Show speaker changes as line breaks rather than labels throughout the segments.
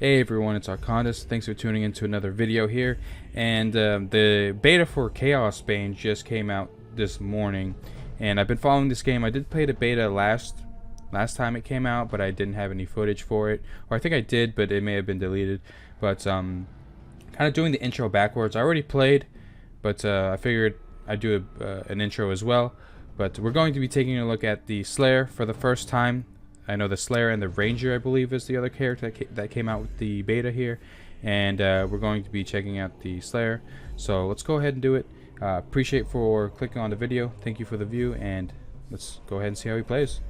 Hey everyone, it's Arcandus. Thanks for tuning into another video here. And the beta for Chaosbane just came out this morning, and I've been following this game. I did play the beta last time it came out, but I didn't have any footage for it, or I think I did, but it may have been deleted. But kind of doing the intro backwards. I already played, but I figured I'd do an intro as well. But we're going to be taking a look at the Slayer for the first time. I know the Slayer and the Ranger, I believe, is the other character that came out with the beta here. And we're going to be checking out the Slayer. So let's go ahead and do it. Appreciate for clicking on the video. Thank you for the view. And let's go ahead and see how he plays.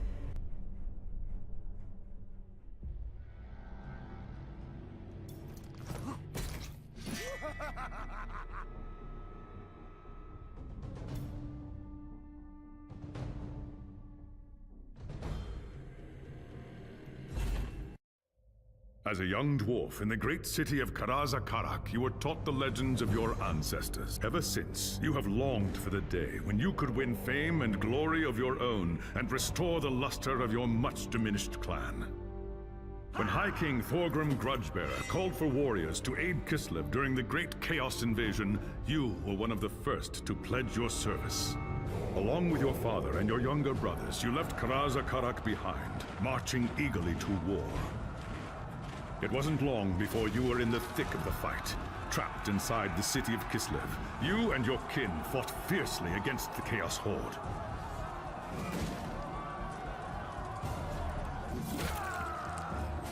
As a young dwarf in the great city of Karaz-Karak, you were taught the legends of your ancestors. Ever since, you have longed for the day when you could win fame and glory of your own and restore the luster of your much-diminished clan. When High King Thorgrim Grudgebearer called for warriors to aid Kislev during the Great Chaos Invasion, you were one of the first to pledge your service. Along with your father and your younger brothers, you left Karaz-Karak behind, marching eagerly to war. It wasn't long before you were in the thick of the fight, trapped inside the city of Kislev. You and your kin fought fiercely against the Chaos Horde.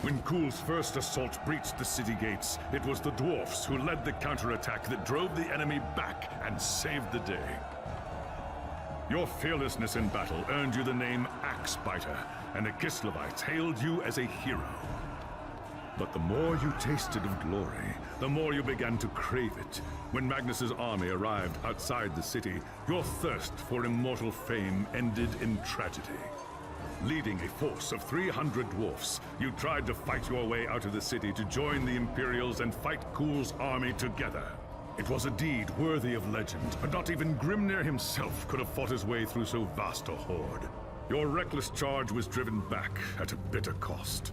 When Kul's first assault breached the city gates, it was the dwarfs who led the counterattack that drove the enemy back and saved the day. Your fearlessness in battle earned you the name Axebiter, and the Kislevites hailed you as a hero. But the more you tasted of glory, the more you began to crave it. When Magnus's army arrived outside the city, your thirst for immortal fame ended in tragedy. Leading a force of 300 dwarfs, you tried to fight your way out of the city to join the Imperials and fight Kul's army together. It was a deed worthy of legend, but not even Grimnir himself could have fought his way through so vast a horde. Your reckless charge was driven back at a bitter cost.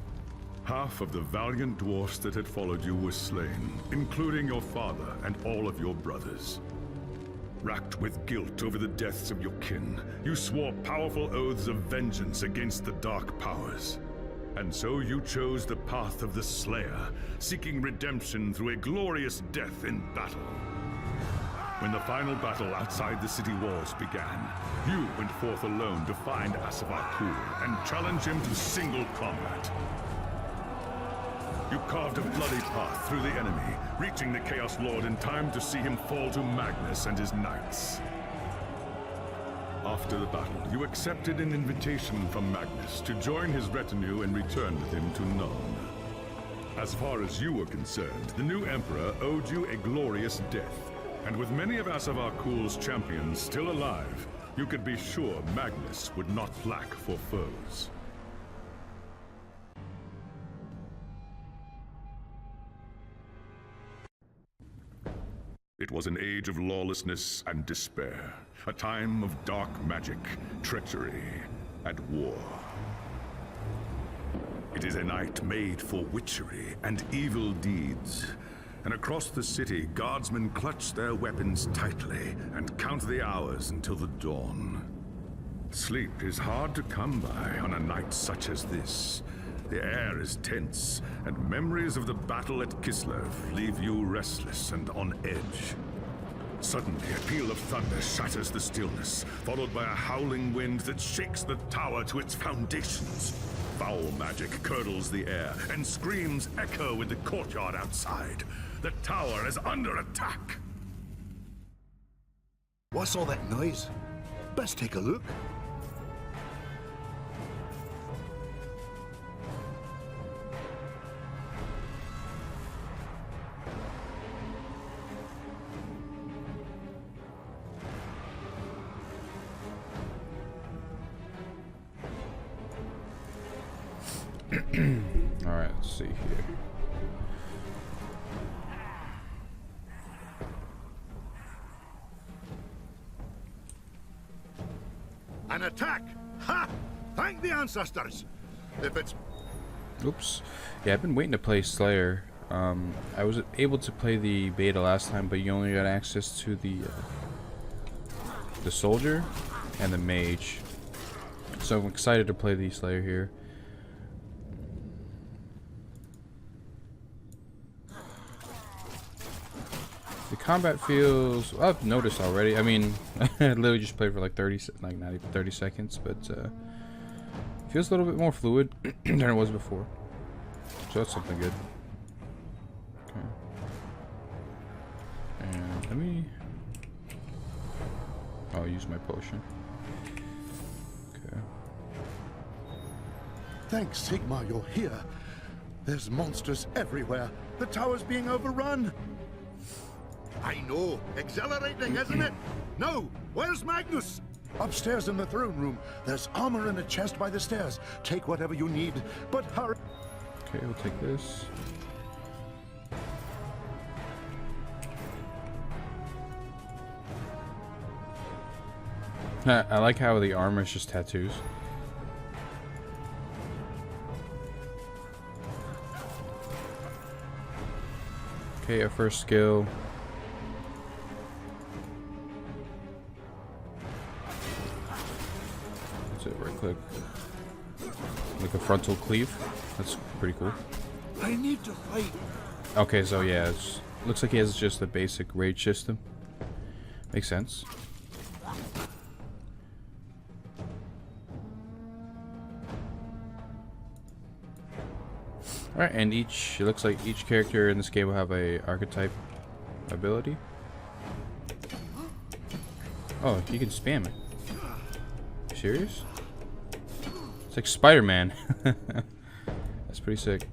Half of the valiant dwarfs that had followed you were slain, including your father and all of your brothers. Racked with guilt over the deaths of your kin, you swore powerful oaths of vengeance against the dark powers. And so you chose the path of the Slayer, seeking redemption through a glorious death in battle. When the final battle outside the city walls began, you went forth alone to find Asavar Kul and challenge him to single combat. You carved a bloody path through the enemy, reaching the Chaos Lord in time to see him fall to Magnus and his knights. After the battle, you accepted an invitation from Magnus to join his retinue and return with him to Nuln. As far as you were concerned, the new Emperor owed you a glorious death, and with many of Asavar Kul's champions still alive, you could be sure Magnus would not lack for foes. It was an age of lawlessness and despair, a time of dark magic, treachery, and war. It is a night made for witchery and evil deeds, and across the city, guardsmen clutch their weapons tightly and count the hours until the dawn. Sleep is hard to come by on a night such as this. The air is tense, and memories of the battle at Kislev leave you restless and on edge. Suddenly, a peal of thunder shatters the stillness, followed by a howling wind that shakes the tower to its foundations. Foul magic curdles the air, and screams echo in the courtyard outside. The tower is under attack!
What's all that noise? Best take a look.
Alright, let's see here.
An attack! Ha! Thank the ancestors! If it's
Oops. Yeah, I've been waiting to play Slayer. I was able to play the beta last time, but you only got access to the soldier and the mage. So I'm excited to play the Slayer here. The combat feels, I've noticed already. I mean, I literally just played for like not even 30 seconds, but feels a little bit more fluid than it was before. So that's something good. Okay. And let me, I'll use my potion. Okay.
Thanks, Sigmar, you're here. There's monsters everywhere. The tower's being overrun. I know. Exhilarating, isn't it? No. Where's Magnus? Upstairs in the throne room. There's armor in a chest by the stairs. Take whatever you need, but hurry.
Okay, we'll take this. I like how the armor is just tattoos. Okay, our first skill. That's it, right click. Like a frontal cleave. That's pretty cool.
I need to fight.
Okay, so yeah, looks like he has just the basic rage system. Makes sense. Alright, and it looks like each character in this game will have a archetype ability. Oh, you can spam it. You serious? It's like Spider-Man. That's pretty sick.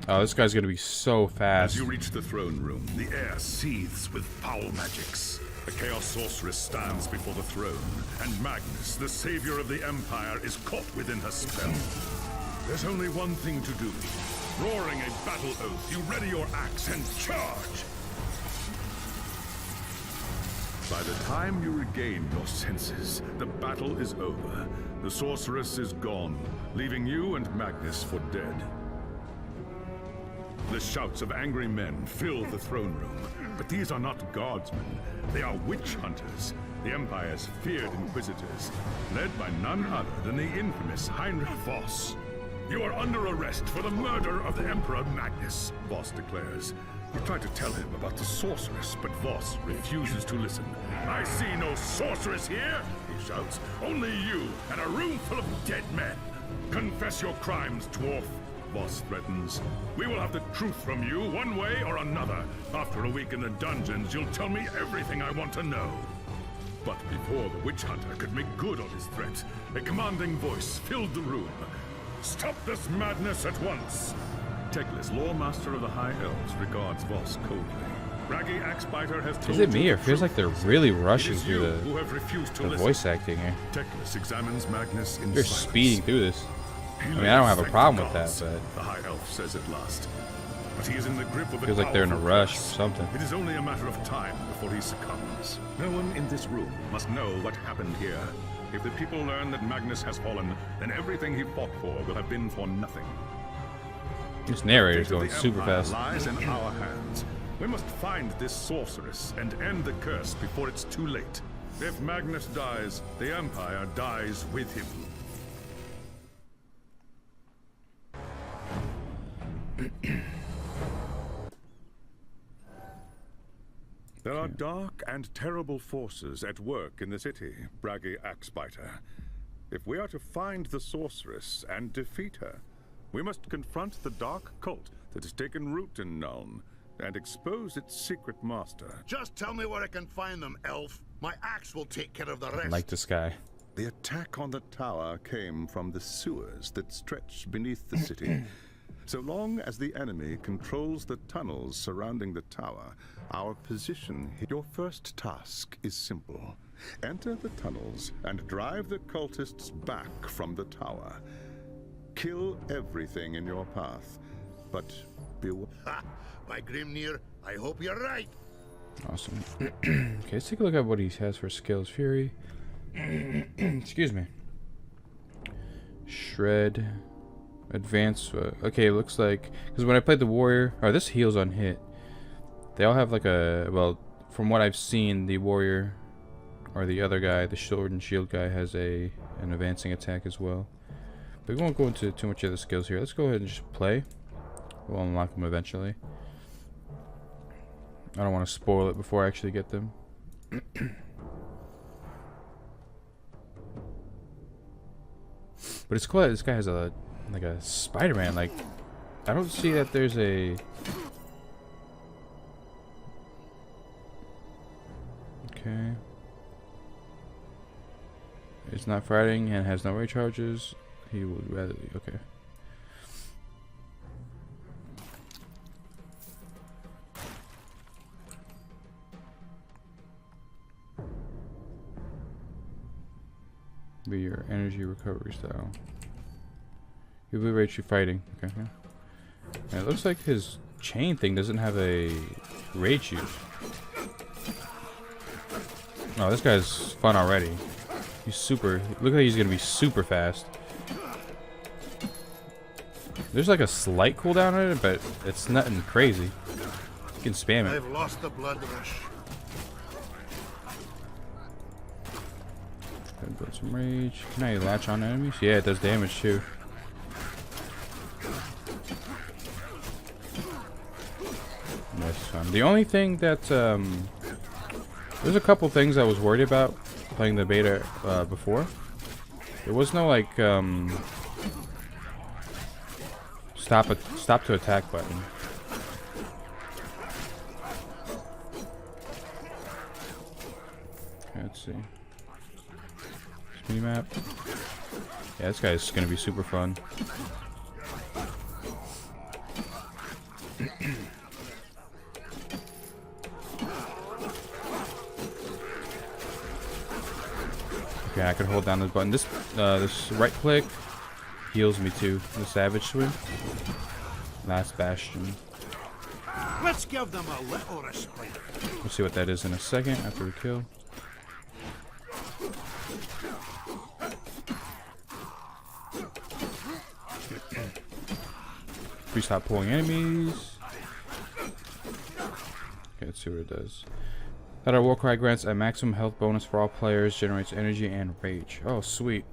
Oh, this guy's gonna be so fast.
As you reach the throne room, the air seethes with foul magics. The Chaos Sorceress stands before the throne, and Magnus, the savior of the Empire, is caught within her spell. There's only one thing to do. Roaring a battle oath, you ready your axe and charge! By the time you regain your senses, the battle is over. The sorceress is gone, leaving you and Magnus for dead. The shouts of angry men fill the throne room, but these are not guardsmen. They are witch hunters, the Empire's feared inquisitors, led by none other than the infamous Heinrich Voss. You are under arrest for the murder of the Emperor Magnus, Voss declares. You try to tell him about the sorceress, but Voss refuses to listen. I see no sorceress here, he shouts. Only you and a room full of dead men. Confess your crimes, Dwarf, Voss threatens. We will have the truth from you one way or another. After a week in the dungeons, you'll tell me everything I want to know. But before the witch hunter could make good on his threat, a commanding voice filled the room. Stop this madness at once! Teglis, Lawmaster of the High Elves, regards Voss coldly. Raggy Axebiter has told
Is it me,
you
or
the
feels
truth.
like they're really
It
rushing
is
through
you who have refused to
the
listen.
voice acting here?
Teglis examines Magnus in
They're
silence.
speeding through this.
He
I mean, I don't have a
lives,
problem
thank
with
the
that,
gods,
but
the High Elf says at last. But he is in the grip of a
feels like they're in a
powerful
rush
curse.
or something.
It is only a matter of time before he succumbs. No one in this room must know what happened here. If the people learn that Magnus has fallen, then everything he fought for will have been for nothing.
This narrator's
The fate
going
of the
super
Empire
fast.
lies in our hands. We must find this sorceress and end the curse before it's too late. If Magnus dies, the Empire dies with him. There are dark and terrible forces at work in the city, Braggy Axebiter. If we are to find the sorceress and defeat her, we must confront the dark cult that has taken root in Nuln and expose its secret master.
Just tell me where I can find them, elf. My axe will take care of the rest.
Like this guy.
The attack on the tower came from the sewers that stretch beneath the city. So long as the enemy controls the tunnels surrounding the tower, our position... Your first task is simple. Enter the tunnels and drive the cultists back from the tower. Kill everything in your path, but beware.
Ha! By Grimnir, I hope you're right.
Awesome. Okay, let's take a look at what he has for skills. Fury. Excuse me. Shred. Advance. Okay, it looks like because when I played the warrior, or this heals on hit. They all have like a, well, from what I've seen, the warrior or the other guy, the sword and shield guy, has an advancing attack as well. But we won't go into too much of the skills here. Let's go ahead and just play. We'll unlock them eventually. I don't want to spoil it before I actually get them. But it's cool that this guy has a like a Spider-Man. Like, I don't see that there's a. Okay. It's not fighting and has no rage charges. He would rather. Okay. Be your energy recovery style. You'll be rage through fighting. Okay. And it looks like his chain thing doesn't have a rage use. Oh, this guy's fun already. He's super. Look like he's gonna be super fast. There's like a slight cooldown on it, but it's nothing crazy. You can spam it.
I've lost the blood rush.
Gotta build some rage. Can I latch on enemies? Yeah, it does damage too. That's fun. The only thing that there's a couple things I was worried about playing the beta before. There was no like stop to attack button. Okay, let's see. Mini map. Yeah, this guy's gonna be super fun. Okay, I can hold down this button. This right click heals me too. The Savage Swing. Last Bastion.
Let's give them a little respite.
We'll see what that is in a second after we kill. Please stop pulling enemies. Okay, let's see what it does. That our war cry grants a maximum health bonus for all players, generates energy and rage. Oh, sweet.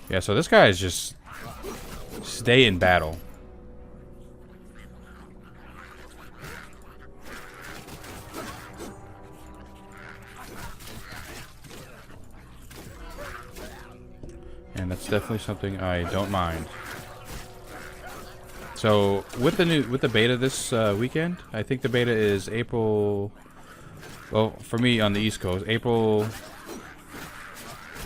Yeah, so this guy is just stay in battle. And that's definitely something I don't mind. So with the beta this weekend, I think the beta is April. Well, for me on the East Coast, April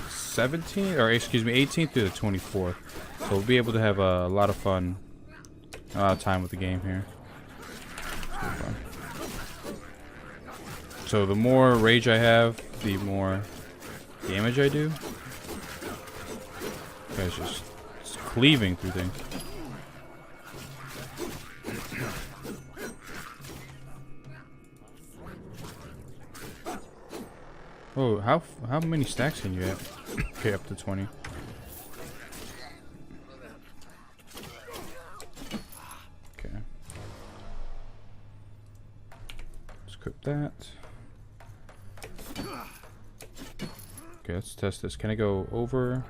17th, or excuse me, 18th through the 24th. So we'll be able to have a lot of fun, a lot of time with the game here. So the more rage I have, the more damage I do. This guy's just cleaving through things. Oh, how many stacks can you get? Okay, up to 20. Okay. Let's equip that. Okay, let's test this. Can I go over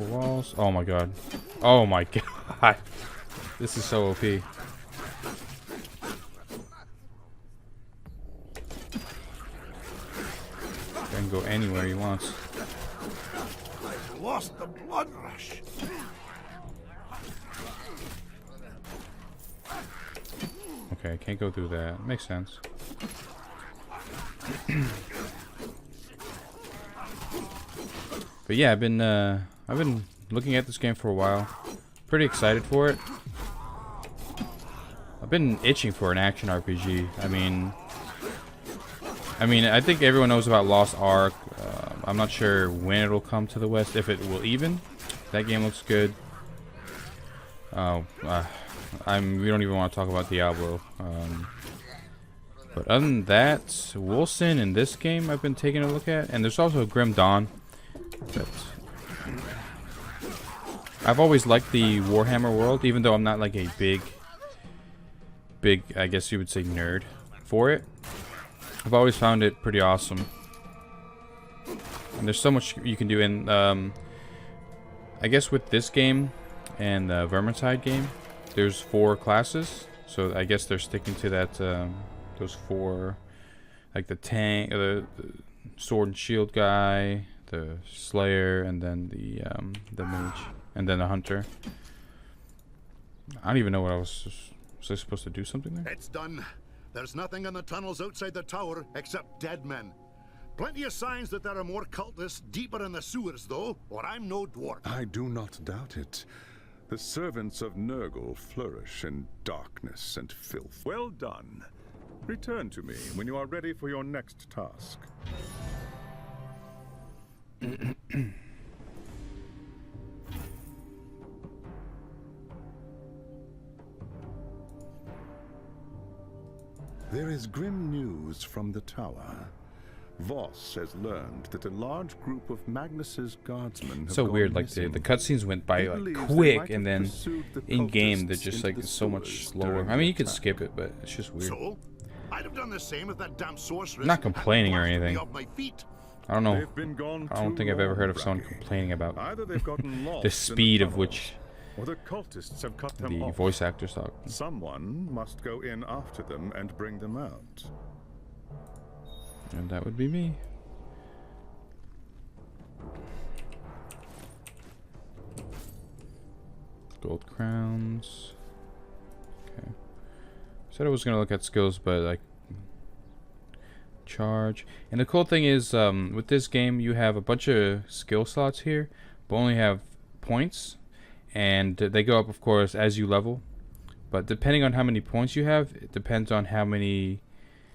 walls? Oh my god. Oh my god. This is so OP. Can go anywhere he wants.
I've lost the blood rush.
Okay, can't go through that. Makes sense. But yeah, I've been looking at this game for a while. Pretty excited for it. I've been itching for an action RPG. I mean, I think everyone knows about Lost Ark. I'm not sure when it'll come to the West, if it will even. That game looks good. We don't even want to talk about Diablo. But other than that, Wilson in this game I've been taking a look at, and there's also Grim Dawn. But I've always liked the Warhammer world, even though I'm not like a big, I guess you would say, nerd for it. I've always found it pretty awesome. And there's so much you can do in, I guess with this game and the Vermintide game, there's 4 classes. So I guess they're sticking to that, those 4, like the tank, the sword and shield guy, the slayer, and then the mage, and then the hunter. I don't even know what I was I supposed to do something there?
It's done. There's nothing in the tunnels outside the tower except dead men. Plenty of signs that there are more cultists deeper in the sewers, though, or I'm no dwarf.
I do not doubt it. The servants of Nurgle flourish in darkness and filth. Well done. Return to me when you are ready for your next task. There is grim news from the tower. Voss has learned that a large group of Magnus's guardsmen have
So
gone
weird, like
missing.
the cutscenes went by
He
like
believes they
quick,
might
and
have
then
pursued the
in game
cultists
they're just
into
like
the
so much
sewers
slower.
during
I mean,
the
you could
attack.
skip it, but it's just weird.
So, I'd have done the same if that damn sorceress
I'm not complaining or
hadn't
anything.
blasted me off my feet.
I don't know.
They've been gone
I don't
too
think I've ever
long,
heard of someone
Bracky.
complaining about
Either they've gotten lost
the
in
speed of
tunnels,
which
or the cultists have cut them
the
off.
voice actors talk.
Someone must go in after them and bring them out.
And that would be me. Gold crowns. Okay. Said I was gonna look at skills, but like charge. And the cool thing is, with this game, you have a bunch of skill slots here, but only have points, and they go up, of course, as you level. But depending on how many points you have, it depends on how many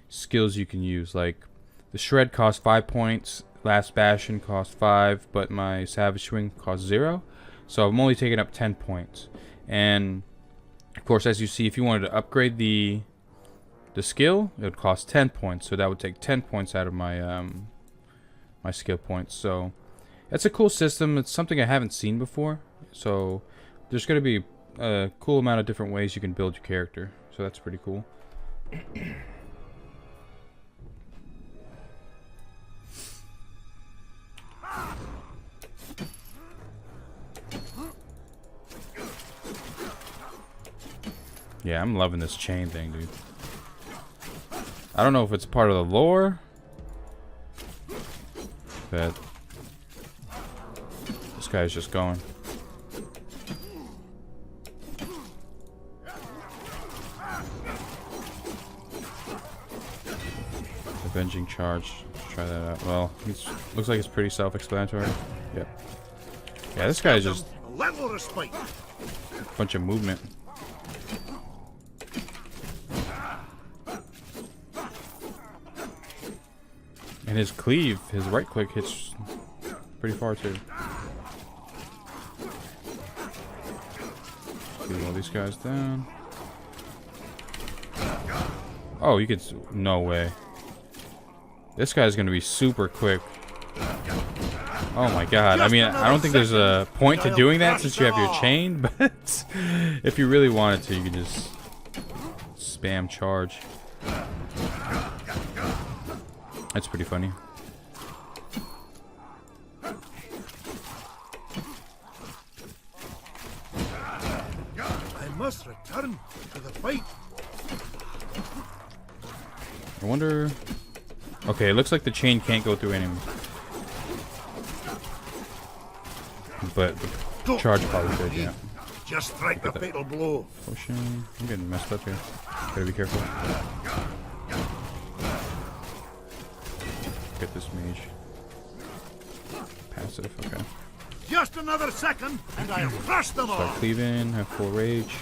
skills you can use. Like the shred costs 5 points, last bastion costs 5, but my savage swing costs 0. So I'm only taking up 10 points. And of course, as you see, if you wanted to upgrade the skill, it would cost 10 points. So that would take 10 points out of my my skill points. So it's a cool system. It's something I haven't seen before. So there's going to be a cool amount of different ways you can build your character. So that's pretty cool. Yeah, I'm loving this chain thing, dude. I don't know if it's part of the lore, but this guy's just going. Avenging charge. Let's try that out. Well, looks like it's pretty self-explanatory. Yep. Yeah, this guy's just
A level respite.
a bunch of movement. And his cleave, his right click hits pretty far too. Get all these guys down. Oh, you could. No way. This guy's gonna be super quick. Oh my god. I mean, I don't think there's a point to doing that since you have your chain, but if you really wanted to, you could just spam charge. That's pretty funny.
I must return to the fight.
I wonder. Okay, it looks like the chain can't go through enemies. But the charge probably could, yeah.
Just strike the fatal blow.
Potion. I'm getting messed up here. Gotta be careful. Get this mage. Passive, okay.
Just another second, and I'll crush them all.
Start cleaving, have full rage.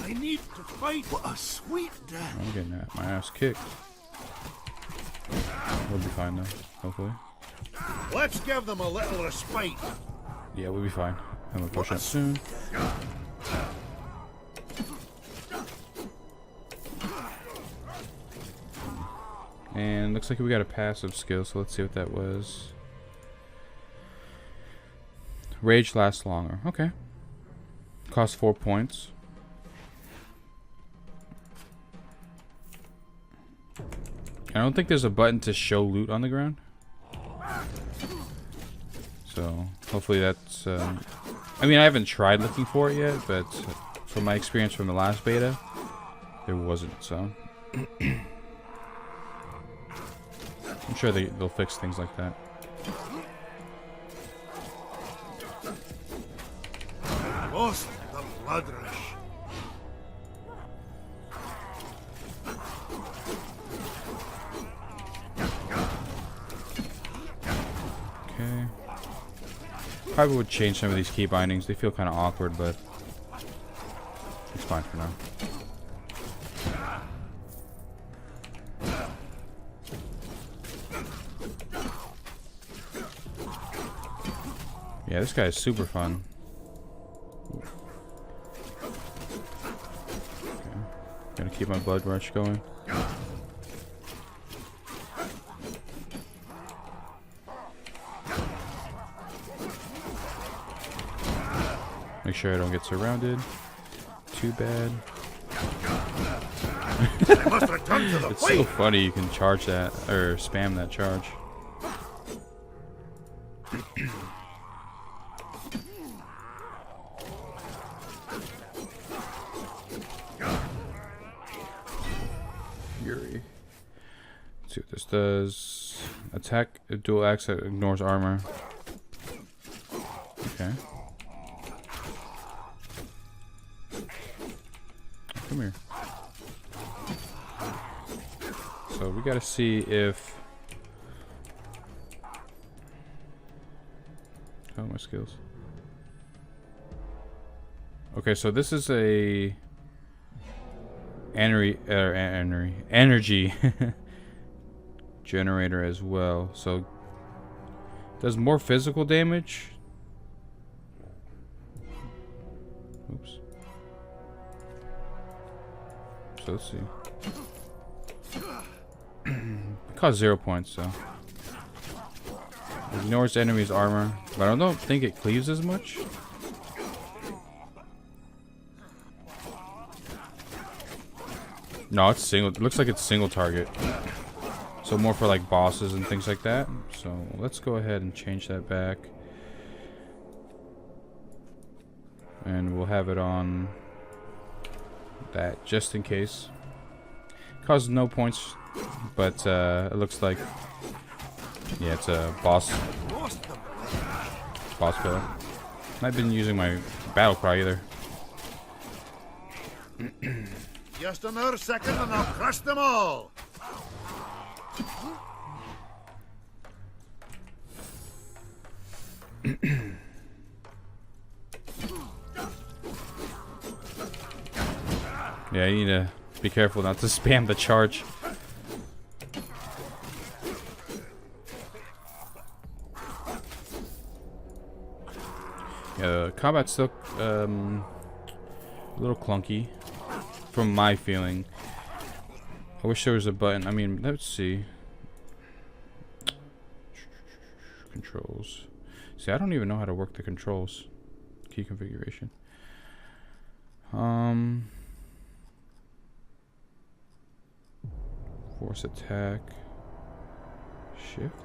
I need to fight. What a sweet death.
I'm getting my ass kicked. We'll be fine though, hopefully.
Let's give them a little respite.
Yeah, we'll be fine. I'm gonna push up soon. And looks like we got a passive skill, so let's see what that was. Rage lasts longer. Okay. Costs 4 points. I don't think there's a button to show loot on the ground. So, hopefully that's... I mean, I haven't tried looking for it yet, but from my experience from the last beta, there wasn't, so... I'm sure they'll fix things like that.
Lost the blood rush.
Okay. Probably would change some of these key bindings. They feel kind of awkward, but it's fine for now. Yeah, this guy is super fun. Okay. Gotta keep my blood rush going. Make sure I don't get surrounded. Too bad. It's so funny you can charge that, or spam that charge. Fury. Let's see what this does. Attack, dual axe that ignores armor. Okay. Come here. So we gotta see if... How are my skills? Okay, so this is a... energy generator as well. So does more physical damage. Oops. So let's see. It costs 0 points, so ignores enemy's armor, but I don't think it cleaves as much. No, it's single. It looks like it's single target. So more for like bosses and things like that. So let's go ahead and change that back. And we'll have it on that just in case. Causes no points, but it looks like, yeah, it's a boss killer. I've been using my battle cry either.
Just another second and I'll crush them all.
Yeah, you need to be careful not to spam the charge. Yeah, combat's still a little clunky from my feeling. I wish there was a button. I mean, let's see. Controls. See, I don't even know how to work the controls. Key configuration. Force attack. Shift.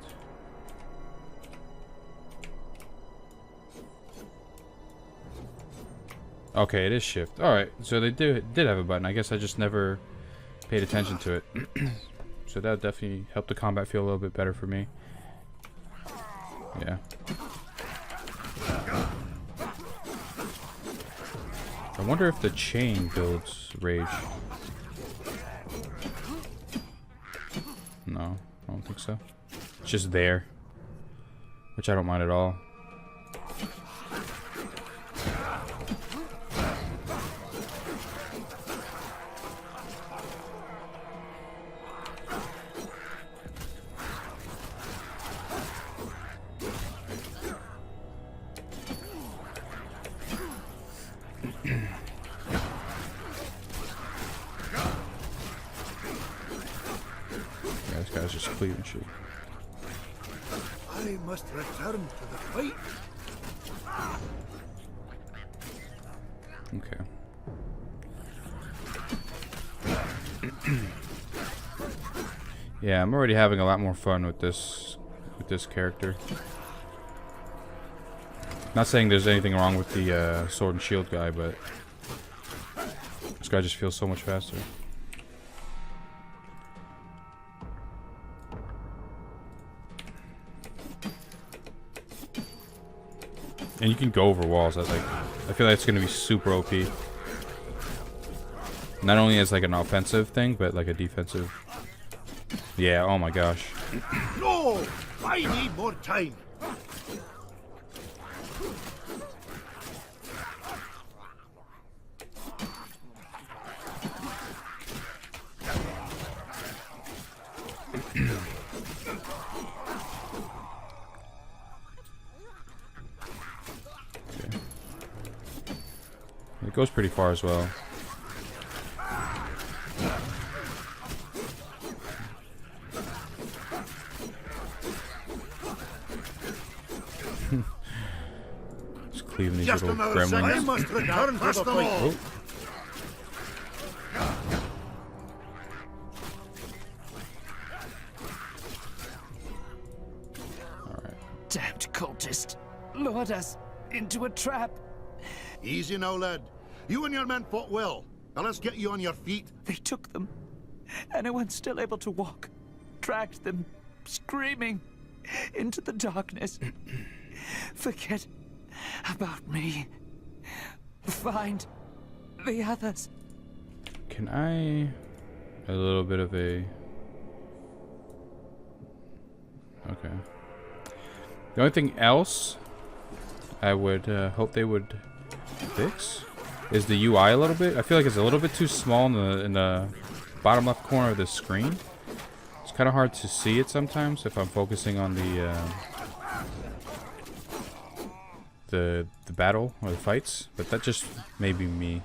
Okay, it is shift. Alright, so they did have a button. I guess I just never paid attention to it. So that would definitely help the combat feel a little bit better for me. Yeah. I wonder if the chain builds rage. No, I don't think so. It's just there, which I don't mind at all. cleaving shield.
I must return to the fight.
Okay. Yeah, I'm already having a lot more fun with this character. Not saying there's anything wrong with the sword and shield guy, but this guy just feels so much faster. And you can go over walls. I feel like it's gonna be super OP. Not only as like an offensive thing, but like a defensive. Yeah, oh my gosh.
No! I need more time.
It goes pretty far as well. Just cleaving these
Just
little
another second. I
gremlins.
must return to the fight.
Oh.
Damned cultist lured us into a trap.
Easy now, lad. You and your men fought well. Now let's get you on your feet.
They took them. Anyone still able to walk dragged them, screaming, into the darkness. Forget about me. Find the others.
Can I... A little bit of a... Okay. The only thing else I would hope they would fix is the UI a little bit. I feel like it's a little bit too small in the bottom left corner of the screen. It's kind of hard to see it sometimes if I'm focusing on the battle or the fights, but that just may be me.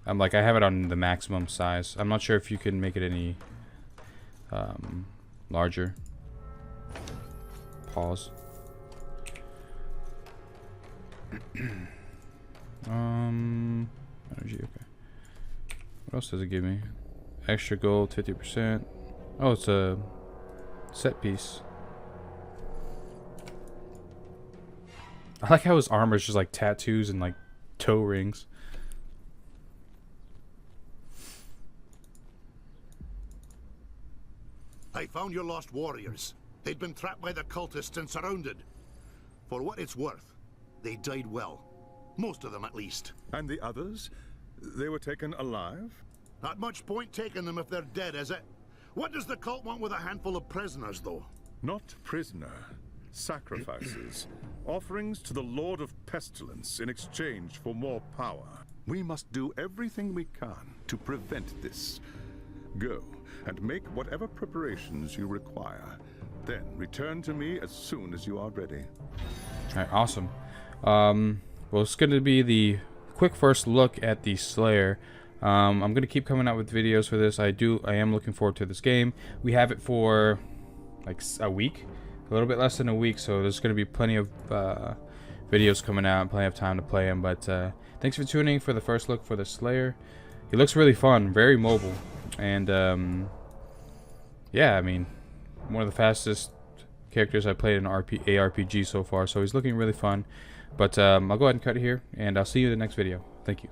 I'm like, I have it on the maximum size. I'm not sure if you can make it any larger. Pause. Energy, okay. What else does it give me? Extra gold, 50%. Oh, it's a set piece. I like how his armor is just like tattoos and like toe rings.
I found your lost warriors. They'd been trapped by the cultists and surrounded. For what it's worth, they died well. Most of them, at least.
And the others? They were taken alive?
Not much point taking them if they're dead, is it? What does the cult want with a handful of prisoners, though?
Not prisoner. Sacrifices. Offerings to the Lord of Pestilence in exchange for more power. We must do everything we can to prevent this. Go and make whatever preparations you require. Then return to me as soon as you are ready.
Alright, awesome. Well, it's going to be the quick first look at the Slayer. I'm going to keep coming out with videos for this. I am looking forward to this game. We have it for like a week, a little bit less than a week, so there's going to be plenty of videos coming out and plenty of time to play them. But thanks for tuning for the first look for the Slayer. He looks really fun, very mobile, and yeah, I mean, one of the fastest characters I played in ARPG so far, so he's looking really fun. But I'll go ahead and cut it here, and I'll see you in the next video. Thank you.